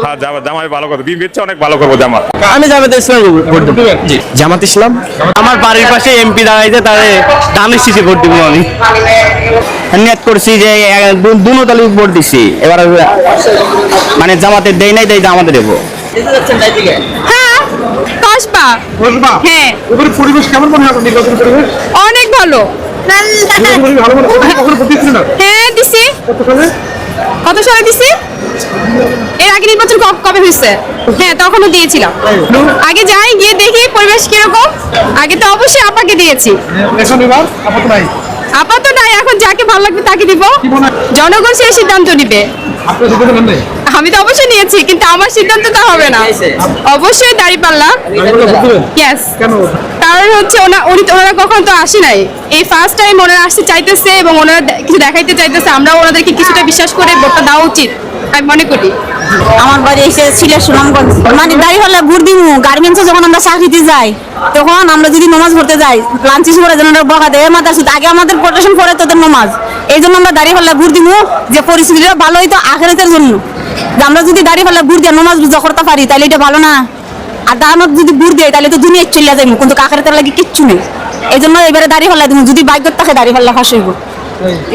হ্যাঁ জামাই ভালো করবো, বিএনপির চেয়ে অনেক ভালো করবো জামাত। আমি জামাতে ইসলাম ভোট দেব। জি জামাত ইসলাম। আমার বাড়ির পাশে এমপি দাঁড়াইছে, তারে ধানের শীষে ভোট দিব। আমি নিয়ত করছি যে দুনো দলই ভোট দিছি, এবার মানে জামাতে দেই নাই, তাই জামাতে দেবো। হ্যাঁ কসবা। হ্যাঁ ওখানে পরিবেশ কেমন মনে হয়? নির্বাচন পরিবেশ অনেক ভালো। ভালো মনে হয়। কখনো ভোট দিচ্ছেন না? হ্যাঁ দিছি। কত সালে দিছি? এর আগে নির্বাচন কবে হয়েছে? হ্যাঁ তখনও দিয়েছিলাম। আগে যাই গিয়ে দেখি পরিবেশ কিরকম। আগে তো অবশ্যই আপাকে দিয়েছি। এখন এবার আপাতত নাই। আপাতত নাই, এখন যাকে ভালো লাগবে তাকে দিব। জনগণ সেই সিদ্ধান্ত নিবে। আপনি সিদ্ধান্ত নেন নাই? আমি তো অবশ্যই নিয়েছি, কিন্তু আমার সিদ্ধান্ত তো হবে না। অবশ্যই দাঁড়িপাল্লা। ইয়েস। কেন? কারণ হচ্ছে ওনারা কখন তো আসে নাই, এই ফার্স্ট টাইম ওনারা আসতে চাইতেছে এবং ওনারা কিছু দেখাইতে চাইতেছে। আমরা ওনাদেরকে কিছুটা বিশ্বাস করে ভোটটা দেওয়া উচিত আমি মনে করি। আমার বাড়ি এসে সিলেট সুনামগঞ্জ। মানে দাঁড়িপাল্লা ভোট দিব। গার্মেন্টসে যখন আমরা চাকরিতে যাই, তখন আমরা যদি নামাজ পড়তে যাই, লাঞ্চ করে যেন বকা দেয় মাথার সুদ। আগে আমাদের প্রোটেকশন করে তোদের নামাজ, এই জন্য আমরা দাঁড়িপাল্লা ভোট দিব, যে পরিস্থিতিটা ভালো হইতো আখেরাতের জন্য। যে আমরা যদি দাঁড়িপাল্লা ভোট দিয়ে নামাজ বুঝা করতে পারি, তাহলে এটা ভালো না। আর দাঁড়ানোর যদি ভোট দেয়, তাহলে তো দুনিয়া চলে যাবো, কিন্তু আখেরাতের লাগে কিচ্ছু নেই। এই জন্য এবারে দাঁড়িপাল্লা দিব, যদি বাইক থাকে দাঁড়িপাল্লা ফাঁস হইব।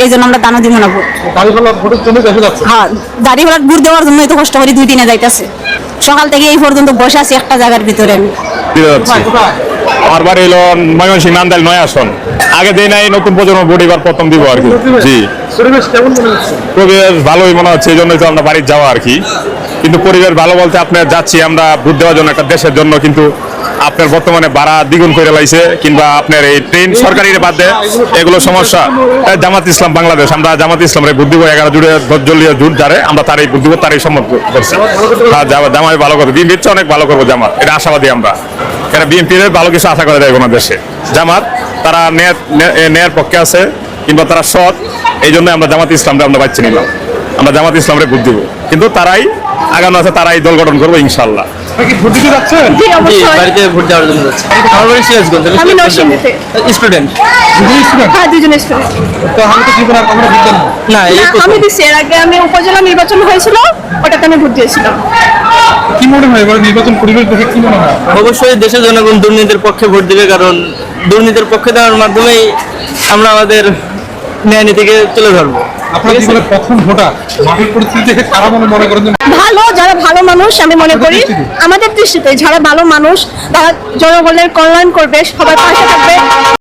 এই জন্য আমরা দানা দিব না ভোট। দাঁড়িপাল্লা ভোটের জন্য দেখা যাচ্ছে। হ্যাঁ দাঁড়িপাল্লা ভোট দেওয়ার জন্য এত কষ্ট করে 2 দিনে যাইতেছে। সকাল থেকে এই পর্যন্ত বসে আছি একটা জায়গার ভিতরে আমি। আমার বাড়ি হলো ময়মনসিংহ নান্দাইল 9 আসন। আগে দেই নাই, নতুন প্রজন্ম ভোট এবার প্রথম দিব আর কি। জি পরিবেশ কেমন মনে হচ্ছে? পরিবেশ ভালোই মনে হচ্ছে, এই জন্যই তো আমরা বাড়ির যাওয়া আর কি। কিন্তু পরিবেশ ভালো বলতে আপনার যাচ্ছি আমরা ভোট দেওয়ার জন্য একটা দেশের জন্য, কিন্তু আপনার বর্তমানে ভাড়া দ্বিগুণ করে লাইছে, কিংবা আপনার এই ট্রেন সরকারি বাদ দেয়, এগুলো সমস্যা। জামাত ইসলাম বাংলাদেশ, আমরা জামাত ইসলামের ভোট দিব 11 জুন যারে আমরা তারই ভোট দিব, তারই সম্মত করছি। হ্যাঁ জামাই ভালো করবো, বিএনপির চেয়ে অনেক ভালো করবো জামাত, এটা আশাবাদী আমরা। এরা বিএনপির ভালো কিছু আশা করা যায় কোনো দেশে। জামাত তারা ন্যায়ের পক্ষে আছে, কিংবা তারা সৎ, এই জন্য আমরা জামাত ইসলামরে আমরা বাচ্চা নিলাম। আমরা জামাত ইসলামরে ভোট দিব, কিন্তু তারাই আগানো আছে, তারাই দল গঠন করবো ইনশাল্লাহ। কি ভোট দিতে যাচ্ছেন? জি অবশ্যই। বাড়িতে ভোট দেওয়ার জন্য যাচ্ছি। আমার বাড়ি সিরাজগঞ্জ। আমি নরসিংদীতে। স্টুডেন্ট। হ্যাঁ দুজনে স্টুডেন্ট। তো আমি তো জীবন আর কখনো ভোট দেন না। না এই আমি দিছি, এর আগে আমি উপজেলা নির্বাচন হয়েছিল, ওটাতে আমি ভোট দিয়েছিলাম। কি মনে হয় এবার নির্বাচন পরিবেশ দেখে কি মনে হয়? অবশ্যই দেশের জনগণ দুর্নীতির পক্ষে ভোট দিবে, কারণ দুর্নীতির পক্ষে দেওয়ার মাধ্যমেই আমরা আমাদের ন্যায় নীতিকে তুলে ধরবো। আপনার জীবনের প্রথম ভোটার মাঠের পরিস্থিতি দেখে কারা মনে করেন যে ভালো, যারা ভালো মানুষ আমি মনে করি, আমাদের দৃষ্টিতে যারা ভালো মানুষ, তারা জনগণের কল্যাণ করবে, সবার পাশে থাকবে।